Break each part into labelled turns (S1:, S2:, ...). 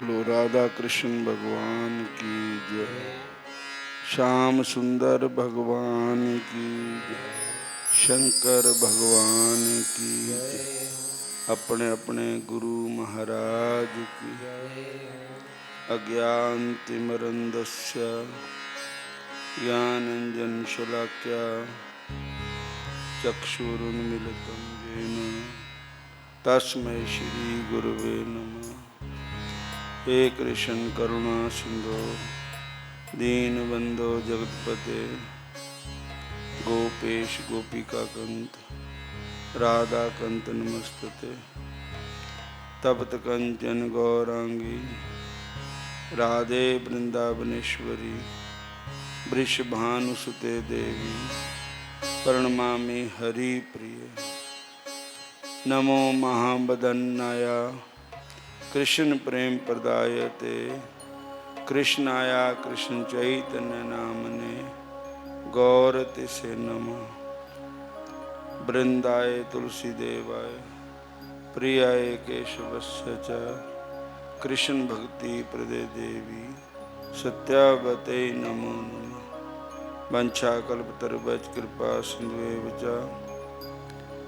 S1: बोलो राधा कृष्ण भगवान की जय। श्याम सुंदर भगवान की जय। शंकर भगवान की जय। अपने अपने गुरु महाराज की अज्ञानतिमिरन्दस्य ज्ञानांजन शलाक्या चक्षुरुन्मीलितं येन तस्मै श्री गुरुवे नमः। हे कृष्ण करुणा सिंधु दीनबंधो जगतपते गोपेश गोपिका कंत राधा कंत नमस्तते। तप्त कंचन गौरांगी राधे वृंदावनेश्वरी वृषभानुसुते देवी प्रणमामि हरि प्रिय। नमो महावदन्नाय कृष्ण प्रेम प्रदायते कृष्णाया कृष्ण चैतन्य नामने गौरतिसे नमः। वृंदाय तुलसी देवाय प्रियाय केशवस्य च कृष्ण भक्ति प्रदे देवी सत्यावते नमो नमः। वंशाकल्पतरुभ्यश्च कृपा सिन्धुभ्यो च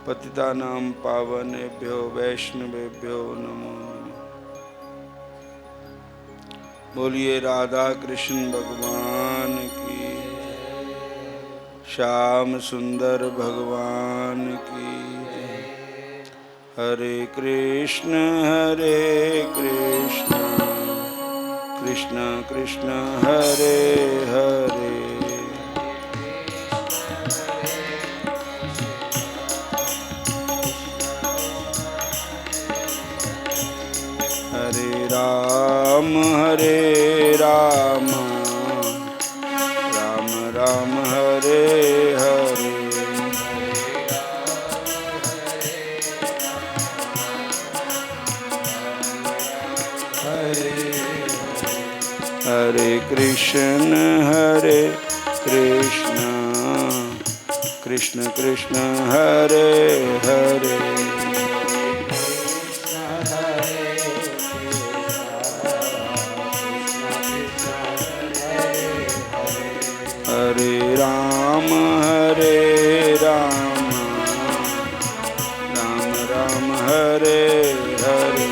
S1: पतितानां पावनेभ्यो वैष्णवेभ्यो नमो नमः। बोलिए राधा कृष्ण भगवान की, श्याम सुंदर भगवान की। हरे कृष्ण कृष्ण कृष्ण हरे हरे हरे राम राम राम हरे हरे। हरे कृष्ण कृष्ण कृष्ण हरे हरे। हरे राम राम राम हरे हरे।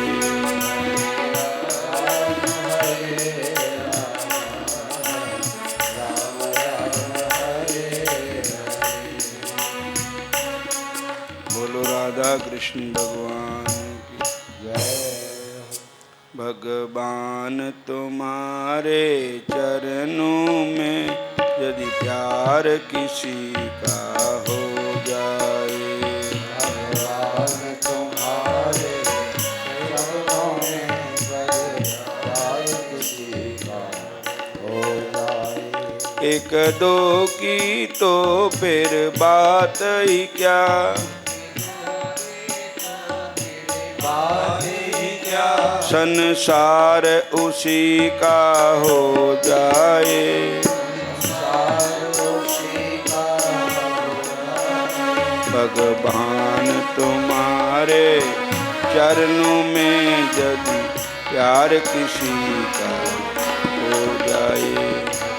S1: बोलो राधा कृष्ण भगवान की जय। भगवान तुम्हारे चरणों में यदि प्यार किसी का हो जाए,
S2: भगवान तुम्हारे चरणों में यदि प्यार किसी का हो जाए।
S1: एक दो की तो फिर बात ही क्या, संसार उसी का हो जाए। भगवान तुम्हारे चरणों में यदि प्यार किसी का हो जाए,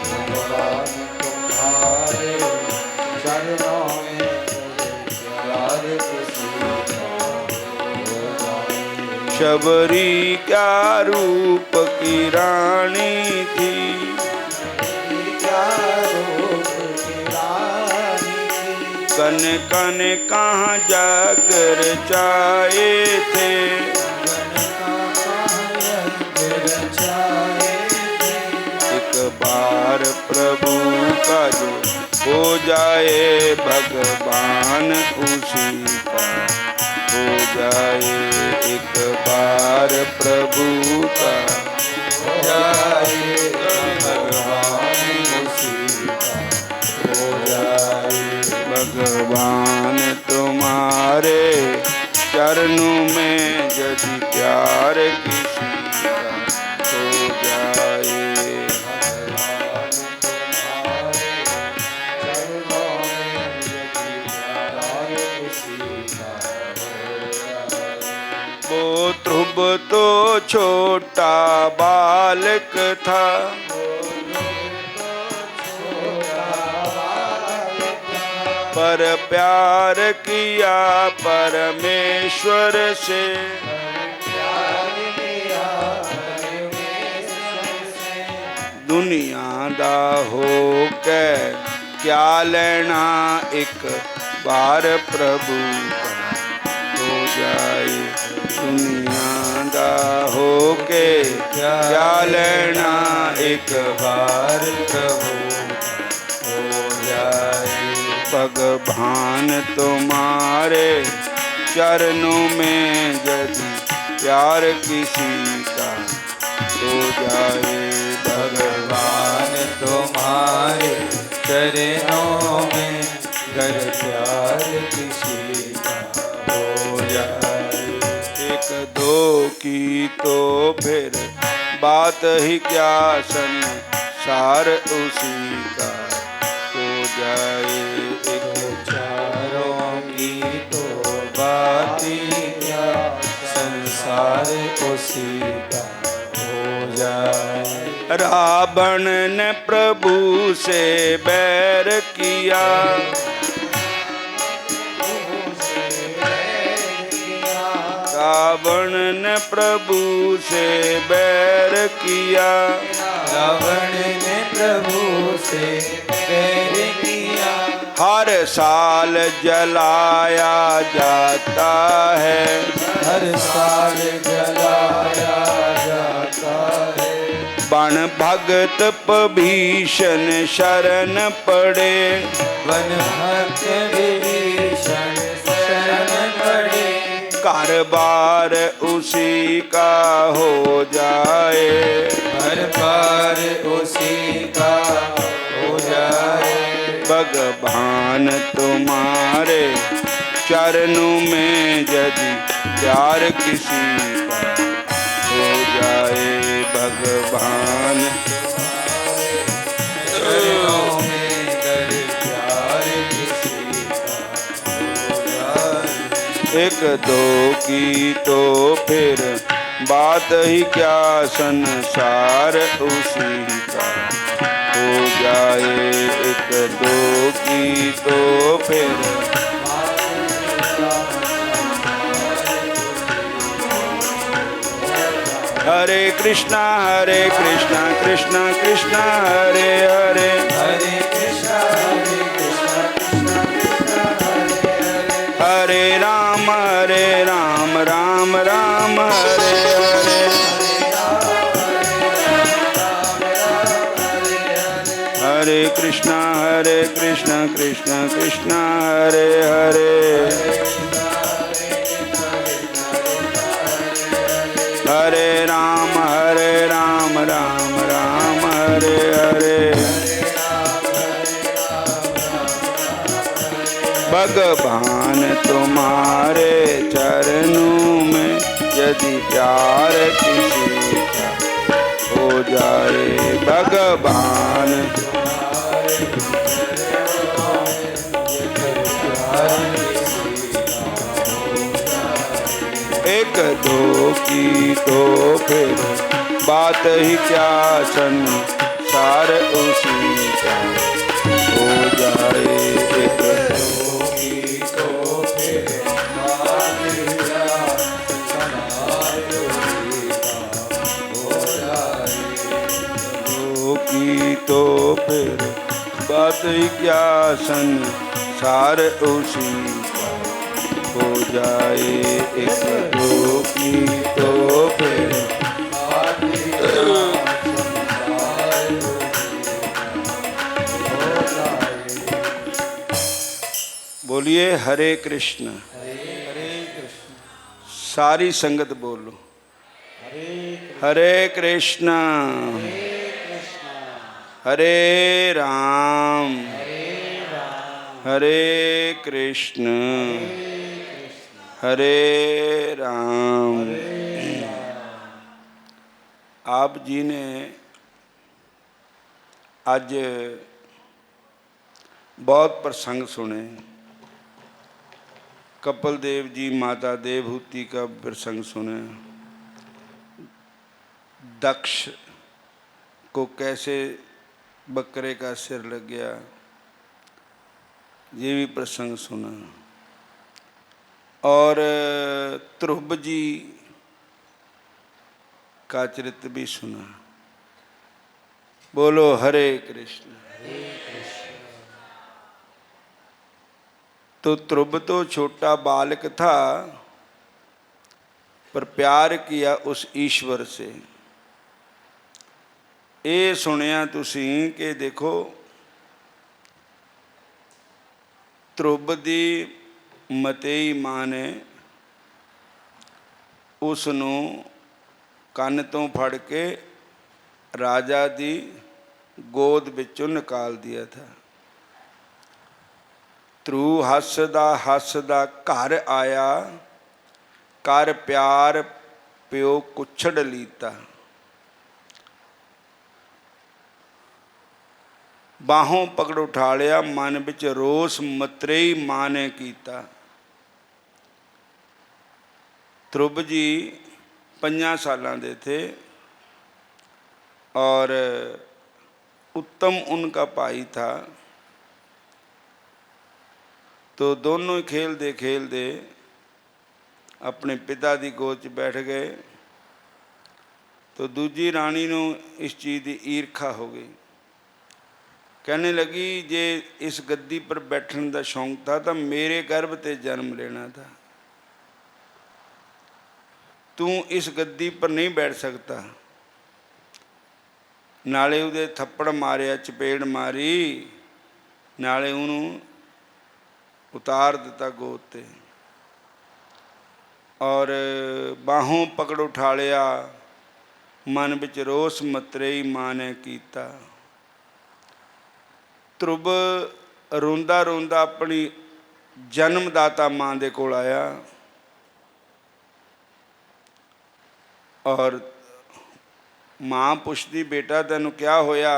S2: भगवान तुम्हारे चरणों में प्यार किसी का हो जाए।
S1: शबरी क्या रूप की रानी थी, कन कन कहाँ जागर चाहे थे। एक बार प्रभु का जो हो जाए, भगवान उसी का हो जाए। एक बार प्रभु का हो जाए, भगवान उसी का हो जाए। भगवान तुम्हारे चरणों में यदि प्यार किसी का हो जाए, तब तो छोटा बालक था, पर प्यार किया परमेश्वर से। दुनिया दा हो के क्या लेना, एक बार प्रभु हो जाए। दुनिया दा हो के क्या लेना, एक बार प्रभु हो जाए। भगवान तुम्हारे चरणों में यदि प्यार किसी का हो जाए।
S2: भगवान तुम्हारे चरणों में कर प्यार किसी का हो जाए।
S1: एक दो की तो फिर बात ही क्या, संसार उसी का हो जाए।
S2: एक चारों की तो बात ही क्या, संसार उसी का हो जाए।
S1: रावण ने प्रभु से बैर किया, रावण ने प्रभु से बैर किया।
S2: रावण ने प्रभु से बैर किया,
S1: हर साल जलाया जाता है,
S2: हर साल जलाया जाता है।
S1: बन भगत भीषण शरण पड़े,
S2: वन भक्त विभीषण शरण पड़े।
S1: कारबार उसी का हो जाए,
S2: हर बार उसी का हो जाए।
S1: भगवान तुम्हारे चरणों में यदि प्यार किसी का हो जाए। भगवान
S2: चरणों में कर प्यार किसी का हो जाए।
S1: एक दो की तो फिर बात ही क्या, संसार उसी का हो जाए। एक दो की तो फिर हरे कृष्णा कृष्णा कृष्णा हरे हरे,
S2: हरे कृष्णा कृष्णा कृष्णा हरे हरे।
S1: हरे राम राम राम हरे हरे। हरे कृष्णा कृष्णा कृष्णा हरे हरे। हरे राम राम राम हरे हरे। भगवान तुम्हारे चरणों में यदि प्यार किसी का हो जाए। भगवान एक दो की तो फिर बात ही क्या, संसार उसी का हो जाए। एक
S2: दो की तो फिर बात ही क्या, संसार उसी का हो जाए।
S1: दो की तो फिर बात ही क्या, संसार उसी का हो जाए। एक दो की तो फिर
S2: बात ही क्या, संसार उसी का हो जाए।
S1: बोलिए हरे कृष्ण।
S2: हरे कृष्ण।
S1: सारी संगत बोलो
S2: हरे
S1: हरे कृष्ण हरे राम हरे कृष्ण हरे राम। आप जी ने आज बहुत प्रसंग सुने। कपिल देव जी माता देवहूति का प्रसंग सुने, दक्ष को कैसे बकरे का सिर लग गया, ये भी प्रसंग सुना। और ध्रुव जी का चरित्र भी सुना। बोलो हरे कृष्ण। तो ध्रुव तो छोटा बालक था, पर प्यार किया उस ईश्वर से। ये सुनिया तुसीं कि देखो ध्रुव दी मतेई मां ने उसनों ਕੰਨ ਤੋਂ ਫੜ ਕੇ ਰਾਜਾ ਦੀ ਗੋਦ ਵਿੱਚੋਂ ਨਿਕਾਲ ਦਿਆ ਥਾ। ਧਰੂ ਹੱਸਦਾ ਘਰ ਆਇਆ, ਕਰ ਪਿਆਰ ਪਿਓ ਕੁਛੜ ਲੀਤਾ। ਬਾਹੋਂ ਪਕੜ ਉਠਾ ਲਿਆ, ਮਨ ਵਿੱਚ ਰੋਸ ਮਤਰੇਈ ਮਾਂ ਨੇ ਕੀਤਾ। ध्रुव जी 5 सालों के थे और उत्तम उनका भाई था। तो दोनों ही खेलते अपने पिता की गोद च बैठ गए। तो दूजी रानी नूं इस चीज़ की ईर्खा हो गई। कहने लगी जे इस गद्दी पर बैठने का शौक था तो मेरे गर्भ से जन्म लेना था। तू इस गद्दी पर नहीं बैठ सकता। नाले उहदे थप्पड़ मारिया, चपेड़ मारी, नाले उन्होंने उतार दिता गोद ते और बाहों पकड़ उठा लिया, मन विच रोस मतरेई मां ने कीता। ध्रुव रोंदा रोंदा अपनी जन्मदाता मां दे कोल आया और मां पुछदी बेटा तैनूं क्या होया?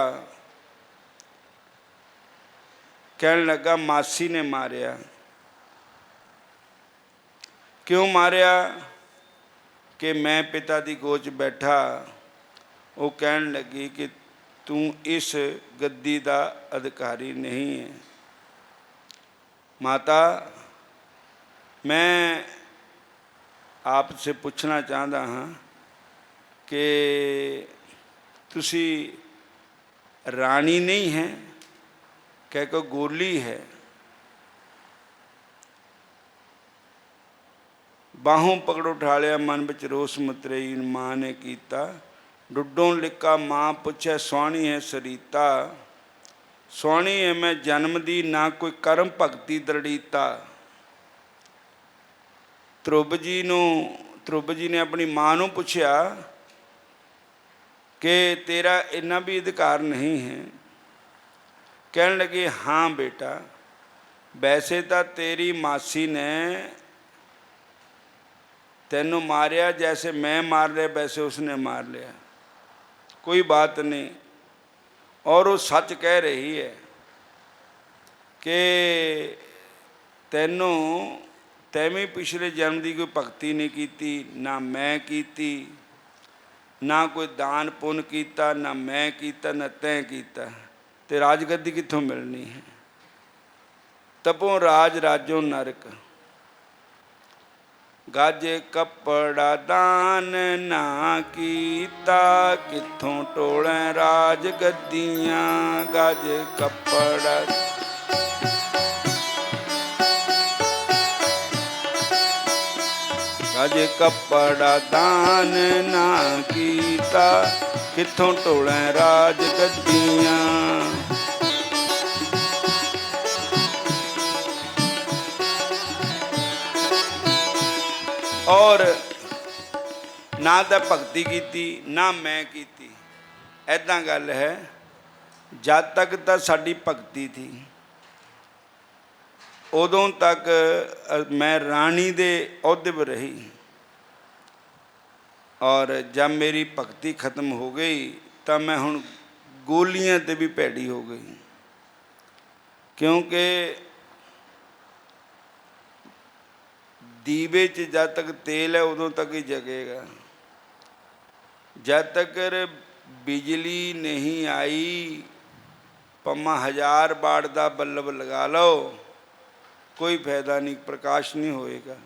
S1: कहने लगा मासी ने मारिया। क्यों मारिया? कि मैं पिता की गोद च बैठा। वो कहने लगी कि तू इस गद्दी का अधिकारी नहीं है। माता मैं आपसे पूछना चाहता हाँ कि तुसी रानी नहीं है, कह को गोली है। बाहों पकड़ उठा लिया, मन विच रोस मतरेई मां ने कीता। डुडों लिका मां पुछे सोहनी है सरीता। सोहनी है मैं जन्म दी, ना कोई कर्म भगती दृढ़ीता। ध्रुव जी ने अपनी मां नूं पुछया कि तेरा इन्ना भी अधिकार नहीं है। कहने लगे हाँ बेटा, वैसे तो तेरी मासी ने तेनों मारिया, जैसे मैं मार लिया वैसे उसने मार लिया, कोई बात नहीं। और वो सच कह रही है कि तैमें पिछले जन्म की कोई भगती नहीं की, ना मैं की, ना कोई दान पुण्य किया, ना मैं किया ना तैं किया, ते राजगद्दी कित्थों मिलनी है। तपों राज राजों नरक, गाजे कपड़ा दान ना कीता, कित्थों टोलें राज गद्दियां। गाजे कपड़ा गाजे कपड़ा दान ना कीता, कित्थों टोलें राज गद्दियां। और ना तो भगती की ना मैं की। ऐदा गल है, जद तक तो साडी भगती थी उदों तक मैं रानी दे अहुदे पर रही, और जब मेरी भगती खत्म हो गई तो मैं हुण गोलियां ते भी भैड़ी हो गई। क्योंकि दीवे च जब तक तेल है उदों तक ही जगेगा। जब तक बिजली नहीं आई, पम्मा 1000 वाट का बल्ब लगा लो, कोई फायदा नहीं, प्रकाश नहीं होएगा।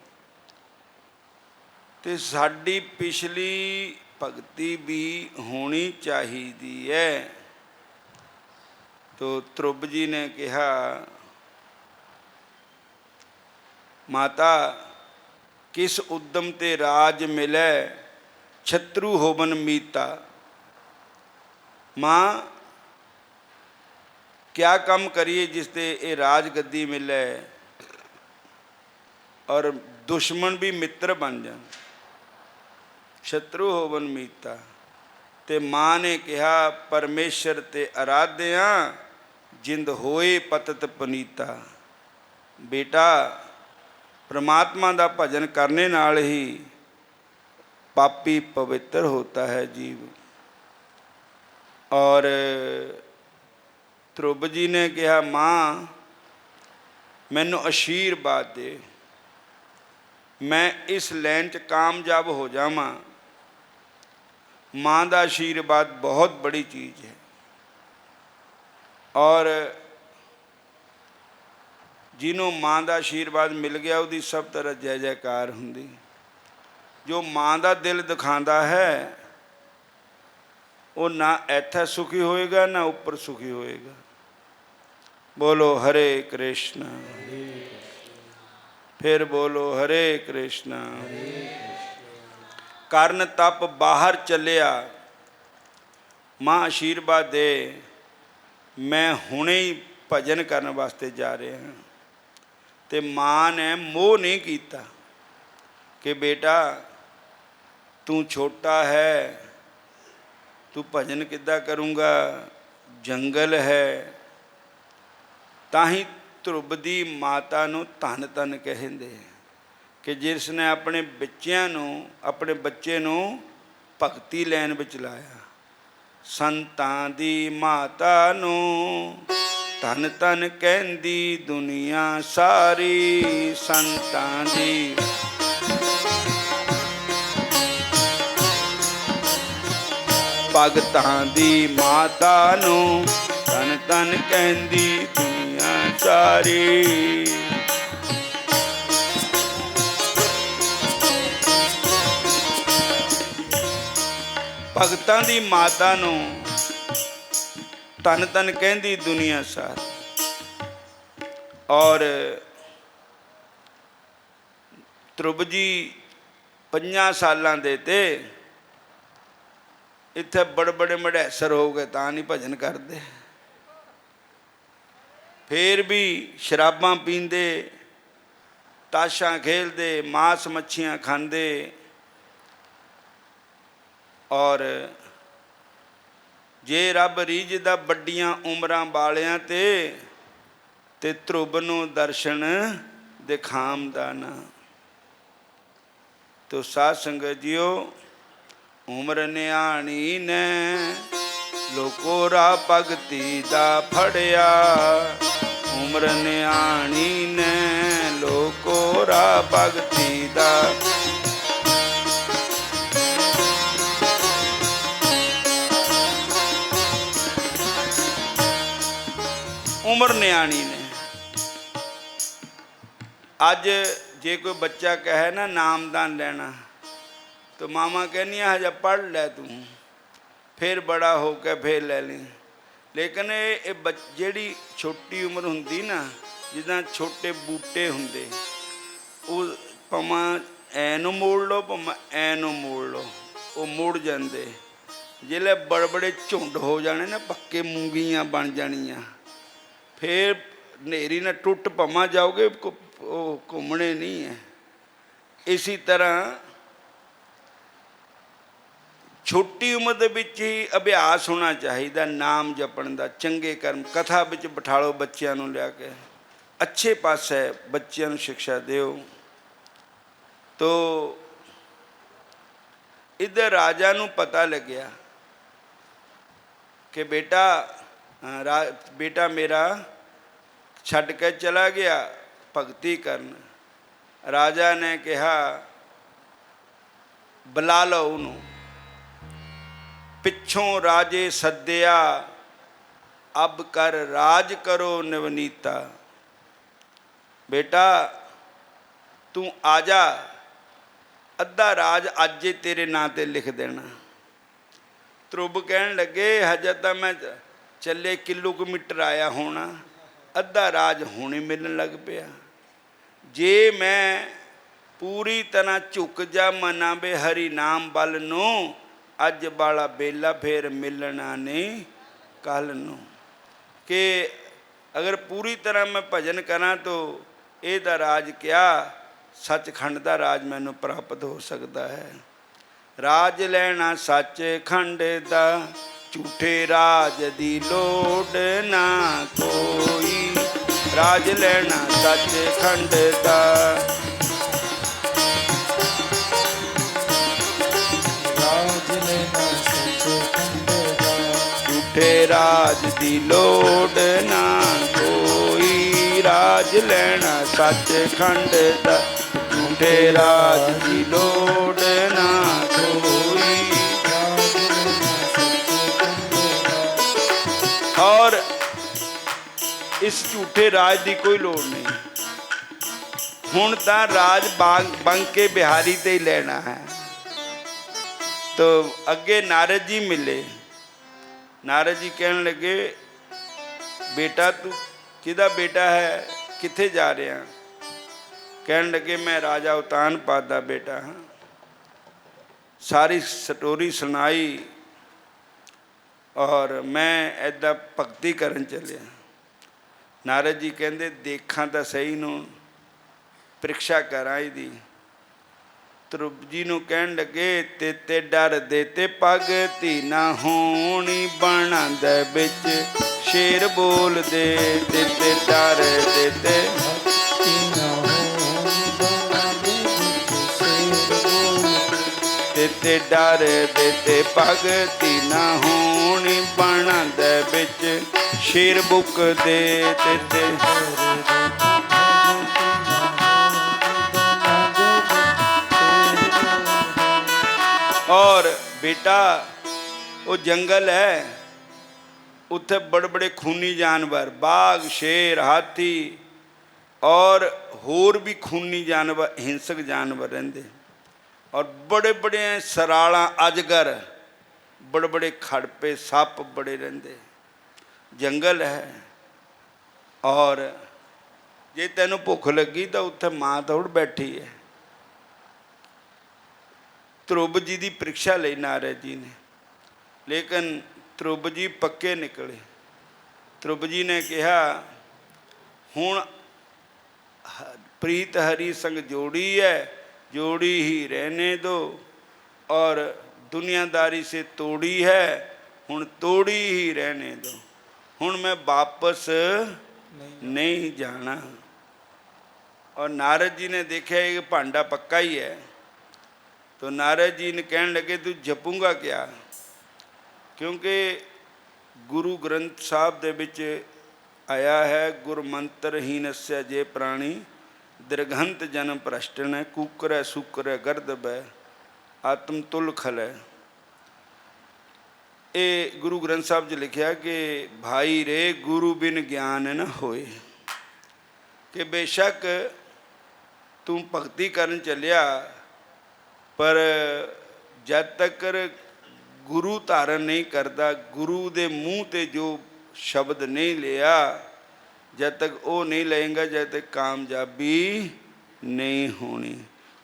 S1: तो साडी पिछली भगती भी होनी चाहिदी है। तो ध्रुव जी ने कहा, माता किस उद्यम ते राज मिले, छत्रु होवन मीता। माँ क्या काम करिए जिसते ये राज गद्दी मिले और दुश्मन भी मित्र बन जाए, शत्रु होवन मीता। ते माँ ने कहा, परमेश्वर ते आराध्या, जिंद होए पतत पनीता। बेटा परमात्मा का भजन करने नाल ही पापी पवित्र होता है जीव। और ध्रुव जी ने कहा, माँ मैनू आशीर्वाद दे, मैं इस लाइन च कामयाब हो जावां। माँ का आशीर्वाद बहुत बड़ी चीज़ है। और जिन्हों माँ का आशीर्वाद मिल गया उसकी सब तरह जय जयकार होंदी। जो माँ का दिल दिखाता है वो ना इत्थे सुखी होएगा ना ऊपर सुखी होएगा। बोलो हरे कृष्ण, फिर बोलो हरे कृष्ण। कारण तप बाहर चलिया, माँ आशीर्वाद दे, मैं हुणे ही भजन करने वास्ते जा रहे हैं। तो माँ ने मोह नहीं किया कि बेटा तू छोटा है, तू भजन किद्दां करूँगा, जंगल है। ताही ध्रुव दी माता नूं धन धन कहंदे कि जिसने अपने बच्चों नूं, अपने बच्चे नूं भगती लैन विच लाया। संतां दी माता नूं धन धन कहंदी दुनिया सारी। संतां दी भगतां दी माता नूं धन धन कहंदी दुनिया सारी। भगतां दी माता नूं धन धन कहंदी दुनिया सारी। और ध्रुव जी 5 सालां दे ते इत्थे बड़े बड़े मढ़ैसर हो गए, तां नहीं भजन करते। फिर भी शराबां पींदे, ताशां खेलते, मांस मच्छियां खांदे। और जे रब रीझदा वड्डियां उमरां वालियां ते ध्रुव नूं दर्शन दिखामदा ना। तो साध संगत जियो, उम्र न्याणी ने लोको रा भगती दा फड़िया। उम्र न्याणी ने लोको रा भगती दा। उम्र न्याणी ने। अज जे कोई बच्चा कहे ना नामदान लेना, तो मामा कहनिया हजा पढ़ लै तू, फिर बड़ा हो के फिर ले ली। लेकिन ये जिहड़ी छोटी उम्र हुंदी ना, जिदा छोटे बूटे हुंदे, वो भावें ऐनू मोड़ लो भावें ऐनू मोड़ लो, वो मुड़ जाते। जिसले बड़े बड़े झुंड हो जाने ना, पक्के मूंगियां बन जानियां, फिर नेरी ना टुट भावें जाओगे, घूमने नहीं है। इसी तरह छोटी उम्र दे विच ही अभ्यास होना चाहिए नाम जपण दा, चंगे कर्म। कथा विच बिठालो बच्चों नूं लिया के, अच्छे पासे बच्चों नूं शिक्षा दिओ। तो इधर राजा नूं पता लग्या कि बेटा मेरा छड्ड के चला गया भगती करन। राजा ने कहा बुला लो उन्होंने। ਪਿੱਛੋਂ ਰਾਜੇ ਸੱਦਿਆ, ਅਬ ਕਰ ਰਾਜ ਕਰੋ ਨਵਨੀਤਾ। ਬੇਟਾ ਤੂੰ ਆ ਜਾ, ਅੱਧਾ ਰਾਜ ਅੱਜ ਹੀ ਤੇਰੇ ਨਾਂ ਤੇ ਲਿਖ ਦੇਣਾ। ਧਰੁਵ ਕਹਿਣ ਲੱਗੇ ਹਜੇ ਤਾਂ ਮੈਂ ਚੱਲੇ ਕਿਲੋਮੀਟਰ ਆਇਆ ਹੋਣਾ, ਅੱਧਾ ਰਾਜ ਹੁਣੇ ਮਿਲਣ ਲੱਗ ਪਿਆ। ਜੇ ਮੈਂ ਪੂਰੀ ਤਰ੍ਹਾਂ ਝੁਕ ਜਾ ਮਨਾਂ ਵੇ ਹਰੀ ਨਾਮ ਬਲ ਨੂੰ, ਅੱਜ ਵਾਲਾ ਬੇਲਾ ਫੇਰ ਮਿਲਣਾ ਨਹੀਂ ਕੱਲ ਨੂੰ। ਕਿ ਅਗਰ ਪੂਰੀ ਤਰ੍ਹਾਂ ਮੈਂ ਭਜਨ ਕਰਾਂ ਤਾਂ ਇਹਦਾ ਰਾਜ ਕਿਆ, ਸੱਚਖੰਡ ਦਾ ਰਾਜ ਮੈਨੂੰ ਪ੍ਰਾਪਤ ਹੋ ਸਕਦਾ ਹੈ। ਰਾਜ ਲੈਣਾ ਸੱਚਖੰਡ ਦਾ, ਝੂਠੇ ਰਾਜ ਦੀ ਲੋੜ ਨਾ ਕੋਈ। ਰਾਜ ਲੈਣਾ ਸੱਚਖੰਡ ਦਾ,
S2: ਰਾਜ ਲੈਣਾ ਸੱਚਖੰਡ ਦਾ,
S1: ਝੂਠੇ ਰਾਜ ਦੀ ਲੋੜ ਨਾ ਕੋਈ। ਰਾਜ ਲੈਣਾ ਸੱਚਖੰਡ ਦਾ, ਝੂਠੇ ਰਾਜ ਦੀ ਲੋੜ ਨਾ ਕੋਈ।
S2: ਰਾਜ ਲੈਣਾ ਸੱਚਖੰਡ ਦਾ,
S1: ਔਰ ਇਸ ਝੂਠੇ ਰਾਜ ਦੀ ਕੋਈ ਲੋੜ ਨਹੀਂ। ਹੁਣ ਤਾਂ ਰਾਜ ਬੰਕੇ ਬਿਹਾਰੀ ਤੇ ਹੀ ਲੈਣਾ ਹੈ। ਤੋ ਅੱਗੇ ਨਾਰਦ ਜੀ ਮਿਲੇ। ਨਾਰਦ ਜੀ ਕਹਿਣ ਲੱਗੇ ਬੇਟਾ ਤੂੰ ਕਿਹਦਾ ਬੇਟਾ ਹੈ, ਕਿੱਥੇ ਜਾ ਰਿਹਾ? ਕਹਿਣ ਲੱਗੇ ਮੈਂ ਰਾਜਾ ਉਤਾਨਪਾਦ ਦਾ ਬੇਟਾ ਹਾਂ। ਸਾਰੀ ਸਟੋਰੀ ਸੁਣਾਈ ਔਰ ਮੈਂ ਇੱਦਾਂ ਭਗਤੀ ਕਰਨ ਚੱਲਿਆ। ਨਾਰਦ ਜੀ ਕਹਿੰਦੇ ਦੇਖਾਂ ਤਾਂ ਸਹੀ ਨੂੰ, ਪ੍ਰੀਖਿਆ ਕਰਾਂ ਇਹਦੀ। ਧਰੁਵ ਜੀ ਨੂੰ ਕਹਿਣ ਲੱਗੇ ਤੇ ਡਰਦੇ ਤੇ ਭਗਤੀ ਨਾ ਹੋਣੀ, ਬਾਣਾਂ ਦੇ ਵਿੱਚ ਸ਼ੇਰ ਬੋਲਦੇ ਤੇ ਡਰਦੇ ਤੇ
S2: ਭਗਤੀ ਨਾ ਹੋਣੀ, ਬਾਣਾਂ ਦੇ ਵਿੱਚ ਸ਼ੇਰ ਬੋਲਦੇ
S1: ਤੇ ਡਰਦੇ ਤੇ ਭਗਤੀ ਨਾ ਹੋਣੀ, ਬਾਣਾਂ ਦੇ ਵਿੱਚ ਸ਼ੇਰ ਬੁੱਕਦੇ ਤੇ ਔਰ ਬੇਟਾ ਉਹ ਜੰਗਲ ਹੈ, ਉੱਥੇ ਬੜੇ ਬੜੇ ਖੂਨੀ ਜਾਨਵਰ, ਬਾਘ, ਸ਼ੇਰ, ਹਾਥੀ ਔਰ ਹੋਰ ਵੀ ਖੂਨੀ ਜਾਨਵਰ, ਹਿੰਸਕ ਜਾਨਵਰ ਰਹਿੰਦੇ। ਔਰ ਬੜੇ ਬੜੇ ਸਰਾਲਾਂ, ਅਜਗਰ, ਬੜੇ ਬੜੇ ਖੜਪੇ, ਸੱਪ ਬੜੇ ਰਹਿੰਦੇ। ਜੰਗਲ ਹੈ। ਔਰ ਜੇ ਤੈਨੂੰ ਭੁੱਖ ਲੱਗੀ ਤਾਂ ਉੱਥੇ ਮਾਂ ਦੌੜ ਬੈਠੀ ਹੈ। ਧਰੁਵ ਜੀ ਦੀ ਪ੍ਰੀਖਿਆ ਲਈ ਨਾਰਦ ਜੀ ਨੇ, ਲੇਕਿਨ ਧਰੁਵ ਜੀ ਪੱਕੇ ਨਿਕਲੇ। ਧਰੁਵ ਜੀ ਨੇ ਕਿਹਾ ਹੁਣ ਪ੍ਰੀਤ ਹਰੀ ਸੰਗ ਜੋੜੀ ਹੈ, जोड़ी ही रहने दो, और दुनियादारी से तोड़ी है, हुण तोड़ी ही रहने दो। हुण मैं वापस नहीं जाना। और नारद जी ने देखा ये भांडा पक्का ही है, तो नारद जी ने कहने लगे तू जपूंगा क्या? क्योंकि गुरु ग्रंथ साहब दे विच आया है, गुर मंत्रहीनस्य जे प्राणी दीर्घंत जन्म भ्रष्टन है, कुकर है, सुकर है, गर्दब है, आत्म तुल खल है। ये गुरु ग्रंथ साहब जी लिखा कि भाई रे गुरु बिन ज्ञान न होए। कि बेशक तू भगती करन चलिया, पर जब तक गुरु धारण नहीं करता, गुरु दे मूँह ते जो शब्द नहीं लिया, जब तक वो नहीं लेंगा जब तक कामयाबी नहीं होनी।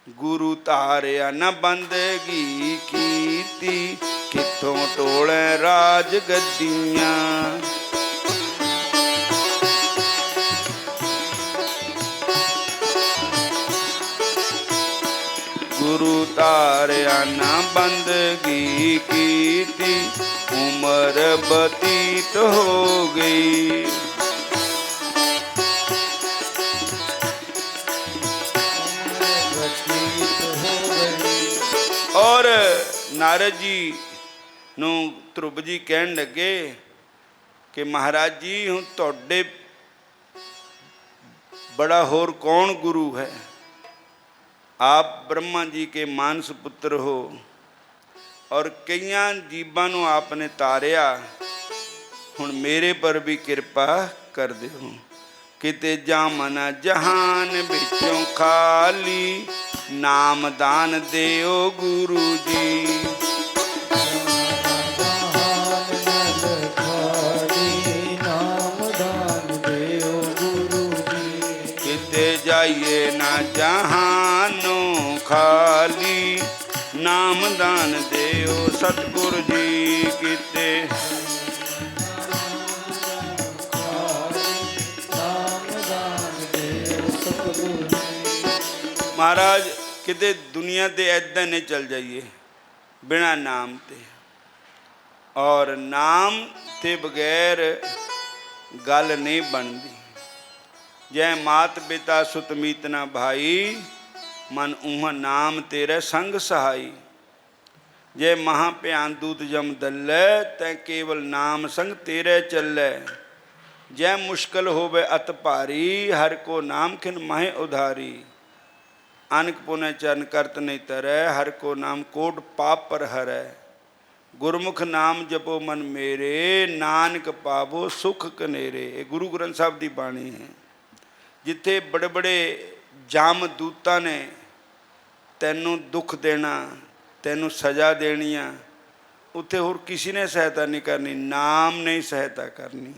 S1: गुरु धारिया न बंदगी कीती, किथों टोले राज गद्दियां। गुरु धारिया न बंदगी कीती, उम्र बतीत हो गई। और नारद जी ਨੂੰ ਧਰੁਵ ਜੀ ਕਹਿਣ ਲੱਗੇ ਕਿ ਮਹਾਰਾਜ ਜੀ ਹੁਣ ਤੁਹਾਡੇ बड़ा होर कौन गुरु है? आप ब्रह्मा जी के मानस पुत्र हो ਔਰ ਕਈਆਂ ਜੀਵਾਂ ਨੂੰ ਆਪਨੇ ਤਾਰਿਆ, ਹੁਣ ਮੇਰੇ ਪਰ ਵੀ ਕਿਰਪਾ ਕਰ ਦਿਓ। ਕਿਤੇ ਜਾਮਨ ਜਹਾਨ ਵਿੱਚੋਂ ਖਾਲੀ, ਨਾਮ ਦਾਨ ਦਿਓ ਗੁਰੂ ਜੀ। ਕਿਤੇ ਜਾਈਏ ਨਾ ਜਹਾਨੋਂ ਖਾਲੀ, ਨਾਮ ਦਾਨ ਦਿਓ ਸਤਿਗੁਰ ਜੀ। ਕਿਤੇ ਮਹਾਰਾਜ ਕਿਤੇ ਦੁਨੀਆ ਤੇ ਐਦਾਂ ਨਹੀਂ ਚੱਲ ਜਾਈਏ ਬਿਨਾਂ ਨਾਮ ਤੇ, ਔਰ ਨਾਮ ਤੇ ਬਗੈਰ ਗੱਲ ਨਹੀਂ ਬਣਦੀ। ਜੈ ਮਾਤ ਪਿਤਾ ਸੁਤ ਮੀਤ ਨਾ ਭਾਈ, ਮਨ ਊਹ ਨਾਮ ਤੇਰੇ ਸੰਗ ਸਹਾਈ। ਜੇ ਮਹਾ ਭਿਆਨ ਦੂਤ ਜਮ ਦੱਲੇ, ਤੈ ਕੇਵਲ ਨਾਮ ਸੰਗ ਤੇਰੇ ਚੱਲੇ। ਜੈ ਮੁਸ਼ਕਲ ਹੋਵੇ ਅਤ ਭਾਰੀ, ਹਰ ਕੋ ਨਾਮ ਖਿਨ ਮਾਹੇ ਉਧਾਰੀ। ਅਨਕ ਪੁਨਹ ਚਰਨ ਕਰਤ ਨਹੀਂ ਤਰੈ, ਹਰ ਕੋ ਨਾਮ ਕੋਟ ਪਾਪ ਪਰ ਹਰੈ। ਗੁਰਮੁਖ ਨਾਮ ਜਪੋ ਮਨ ਮੇਰੇ, ਨਾਨਕ ਪਾਵੋ ਸੁਖ ਕਨੇਰੇ। ਇਹ ਗੁਰੂ ਗ੍ਰੰਥ ਸਾਹਿਬ ਦੀ ਬਾਣੀ ਹੈ। ਜਿੱਥੇ ਬੜੇ ਬੜੇ ਜਾਮ ਦੂਤਾਂ ਨੇ ਤੈਨੂੰ ਦੁੱਖ ਦੇਣਾ, ਤੈਨੂੰ ਸਜ਼ਾ ਦੇਣੀ ਆ, ਉੱਥੇ ਹੋਰ ਕਿਸੇ ਨੇ ਸਹਾਇਤਾ ਨਹੀਂ ਕਰਨੀ, ਨਾਮ ਨੇ ਸਹਾਇਤਾ ਕਰਨੀ।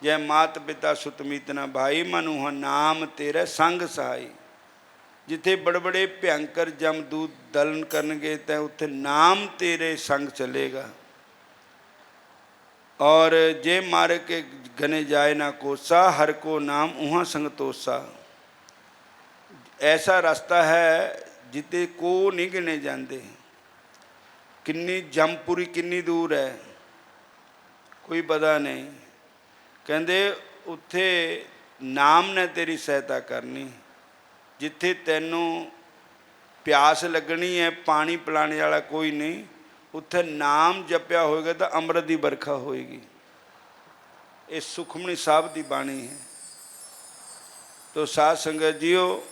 S1: ਜੈ ਮਾਤ ਪਿਤਾ ਸੁਤ ਮੀਤ ਨਾ ਭਾਈ, ਮਨ ਊਹ ਨਾਮ ਤੇਰੇ ਸੰਗ ਸਹਾਈ। ਜਿੱਥੇ ਬੜੇ ਬੜੇ ਭਿਅੰਕਰ ਜਮਦੂਤ ਦਲਨ ਕਰਨਗੇ ਤਾਂ ਉੱਥੇ ਨਾਮ ਤੇਰੇ ਸੰਗ ਚੱਲੇਗਾ। ਔਰ ਜੇ ਮਾਰ ਕੇ ਗਨੇ ਜਾਏ ਨਾ ਕੋਸਾ, ਹਰ ਕੋ ਨਾਮ ਊਹਾਂ ਸੰਗ ਤੋਸਾ। ਐਸਾ ਰਸਤਾ ਹੈ ਜਿੱਥੇ ਕੋ ਨਹੀਂ ਗਿਣੇ ਜਾਂਦੇ। ਕਿੰਨੀ ਜਮਪੁਰੀ ਕਿੰਨੀ ਦੂਰ ਹੈ ਕੋਈ ਪਤਾ ਨਹੀਂ। ਕਹਿੰਦੇ ਉੱਥੇ ਨਾਮ ਨੇ ਤੇਰੀ ਸਹਾਇਤਾ ਕਰਨੀ। ਜਿੱਥੇ ਤੈਨੂੰ ਪਿਆਸ ਲੱਗਣੀ ਹੈ, ਪਾਣੀ ਪਿਲਾਣੇ ਵਾਲਾ ਕੋਈ ਨਹੀਂ, ਉੱਥੇ ਨਾਮ ਜਪਿਆ ਹੋਏਗਾ ਤਾਂ ਅੰਮ੍ਰਿਤ ਦੀ ਵਰਖਾ ਹੋਏਗੀ। ਇਹ ਸੁਖਮਨੀ ਸਾਹਿਬ ਦੀ ਬਾਣੀ ਹੈ। ਤੋ ਸਾਧ ਸੰਗਤ ਜੀਓ,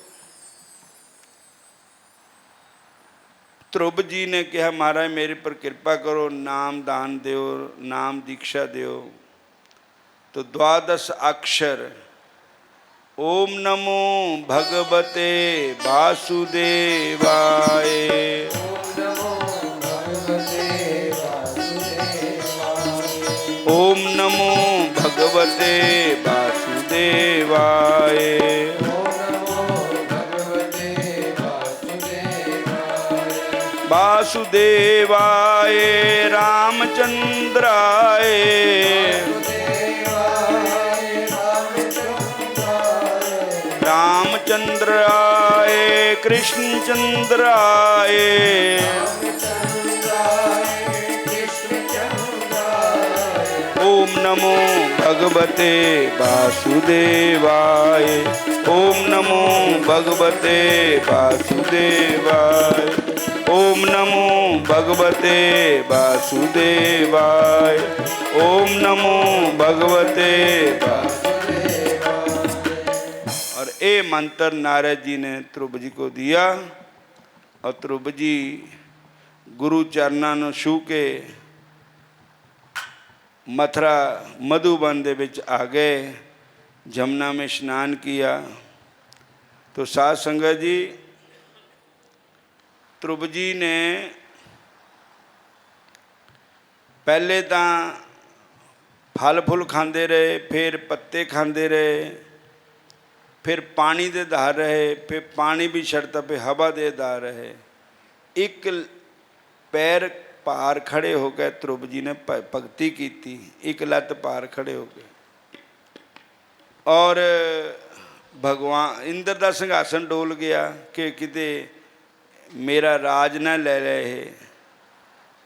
S1: ਧਰੁਵ ਜੀ ਨੇ ਕਿਹਾ ਮਹਾਰਾਜ ਮੇਰੇ ਪਰ ਕਿਰਪਾ ਕਰੋ, ਨਾਮ ਦਾਨ ਦਿਓ, ਨਾਮ ਦੀਕਸ਼ਾ ਦਿਓ। ਤੋ द्वादश अक्षर ओम नमो भगवते वासुदेवाय। ओम नमो भगवते वासुदेवाय। वासुदेवाय रामचंद्राय। रामचंद्राय कृष्णचंद्राय। ओम नमो भगवते वासुदेवाय। ओम नमो भगवते वासुदेवाय। ओम नमो भगवते वासुदेवाय। ओम नमो भगवते और ये मंत्र नारद जी ने ध्रुव जी को दिया और ध्रुव जी गुरु चरणों छू के मथुरा मधुबन दे विच आ गए, जमुना में स्नान किया। तो साध संगत जी ध्रुव जी ने पहले तो फल फुल खाते रहे, फिर पत्ते खाते रहे, फिर पानी दे दार रहे, फिर पानी भी छड़ता पे हवा दे दार रहे। एक पैर पार खड़े हो गए, ध्रुव जी ने भगती की थी, एक लत पार खड़े हो गए और भगवान इंद्र का सिंघासन डोल गया कि किते मेरा राज ना ले रहे।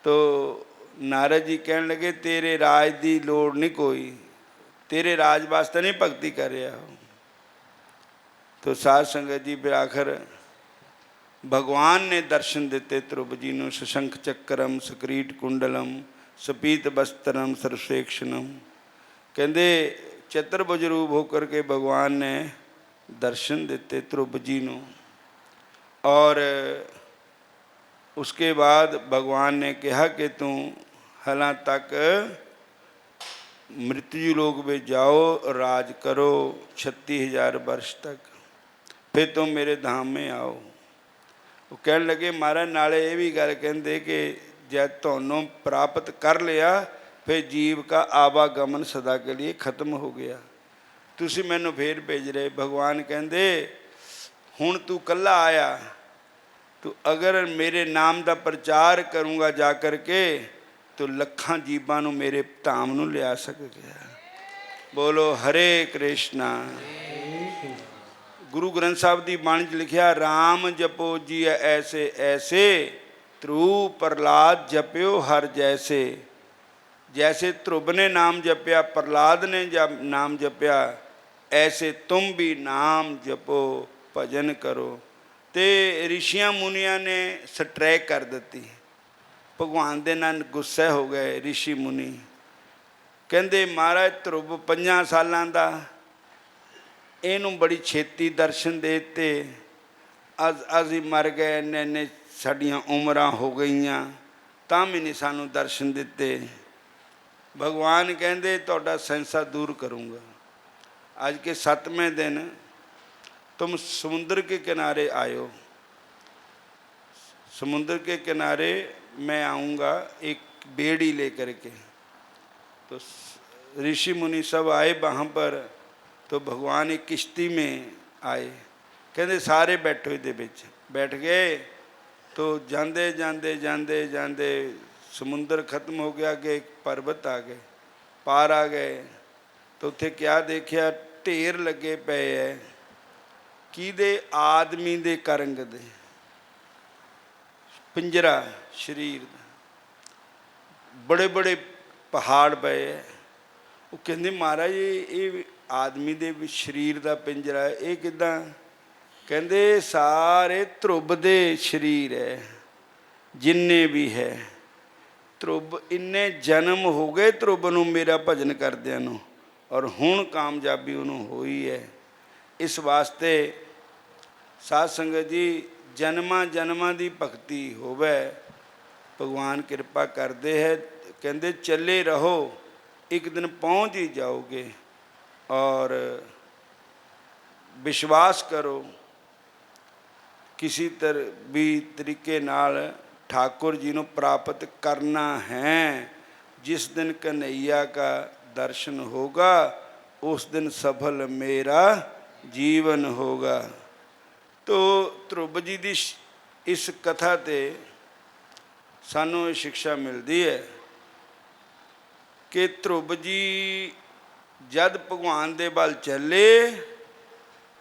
S1: तो नारद जी कहने लगे तेरे राज की लोड़ नहीं कोई, तेरे राज वास्ते नहीं भगती कर रहा हो। तो साध संगत जी फिर आखिर भगवान ने दर्शन दिते ध्रुव जी को, सशंख चक्रम सकीट कुंडलम सपीत वस्त्रम सर्वेक्षणम। कहते चतुर्भुज रूप होकर के भगवान ने दर्शन दिते ध्रुव जी को और उसके बाद भगवान ने कहा कि तू हला तक मृत्यु लोक में जाओ, राज करो 36,000 वर्ष तक, फिर तुम मेरे धाम में आओ। वो कहने लगे महाराज नाले ये भी गल कहते कि जब तुहानू प्राप्त कर लिया फिर जीव का आवागमन सदा के लिए खत्म हो गया, तुसी मैनू फिर भेज रहे। भगवान कहते हुण तू कल्ला आया, तू अगर मेरे नाम का प्रचार करूँगा जा करके तो लखां जीवां नू मेरे धाम नू लिया सकेगा। बोलो हरे कृष्णा। गुरु ग्रंथ साहब की बाणी च लिखिया, राम जपो जी ऐसे ऐसे, ध्रुव प्रहलाद जप्यो हर जैसे। जैसे ध्रुव ने नाम जपया, प्रहलाद ने जब नाम जपया, ऐसे तुम भी नाम जपो, भजन करो। तो ऋषियां मुनिया ने स्ट्राइक कर दी, भगवान दे नाल गुस्सा हो गए ऋषि मुनि। कहते महाराज ध्रुव 5 सालां दा, इनू बड़ी छेती दर्शन देते, असी मर गए, इन्ने इन्ने साडियां उमरां हो गईयां, तां भी नहीं सानू दर्शन दिते। भगवान कहते तुहाडा सेंसा दूर करूँगा। आज के 7वें दिन तुम समुद्र के किनारे आयो, समुद्र के किनारे मैं आऊँगा एक बेड़ी लेकर के। तो ऋषि मुनि सब आए वहाँ पर, तो भगवान एक किश्ती में आए, कहते सारे बैठे हुए दे विच बैठ गए। तो जाते जाते जाते जाते समुद्र खत्म हो गया कि एक पर्वत आ गए, पार आ गए। तो उत्थे क्या देखिया, ढेर लगे पे है किदे, आदमी दे करंग दे, पिंजरा शरीर दा, बड़े बड़े पहाड़ पे है। वो कहते महाराज ये आदमी दे शरीर दा पिंजरा है, ये किदां? कहते सारे ध्रुव दे शरीर है, जिन्ने भी है ध्रुव, इन्ने जन्म हो गए ध्रुव नूं मेरा भजन करदिआं नूं, और हुण कामयाबी उन्होंने हुई है। इस वास्ते साध संगत जी जन्मां जन्मां दी भगती होवे, भगवान कृपा करते हैं। कहते चले रहो, एक दिन पहुँच ही जाओगे, और विश्वास करो किसी भी तरीके नाल ठाकुर जी को प्राप्त करना है। जिस दिन कन्हैया का दर्शन होगा उस दिन सफल मेरा जीवन होगा। तो ध्रुव जी की इस कथा ते सानू शिक्षा मिलती है कि ध्रुव जी जद भगवान दे बल चले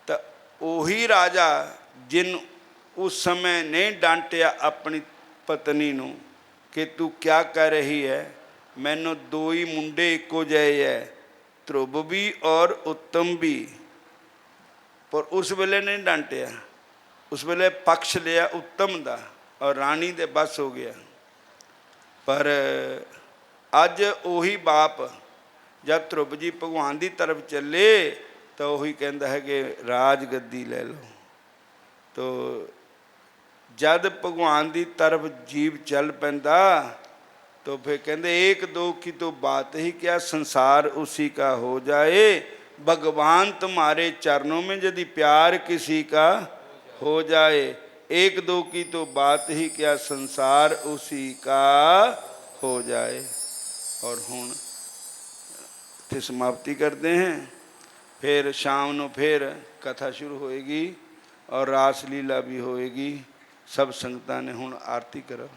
S1: तो उही राजा जिन उस समय नहीं डांटिया अपनी पत्नी नूं कि तू क्या कर रही है, मैनू 2 ही मुंडे इको जहे है, ध्रुव भी और उत्तम भी, पर उस वेले नहीं डांटिया, उस वेले पक्ष लिया उत्तम दा और रानी दे बस हो गया। पर अज उही बाप जब ध्रुव जी भगवान की तरफ चले तो वही कहता है कि राज गद्दी ले लो। तो जद भगवान की तरफ जीव चल पैंदा तो फिर कहते 1-2 की तो बात ही क्या, संसार उसी का हो जाए। भगवान तुम्हारे चरणों में यदि प्यार किसी का हो जाए, 1-2 की तो बात ही क्या, संसार उसी का हो जाए। और हुण इत्थे समाप्ति करते हैं, फिर शाम को फिर कथा शुरू होएगी और रास लीला भी होएगी। सब संगतां ने हुण आरती करो।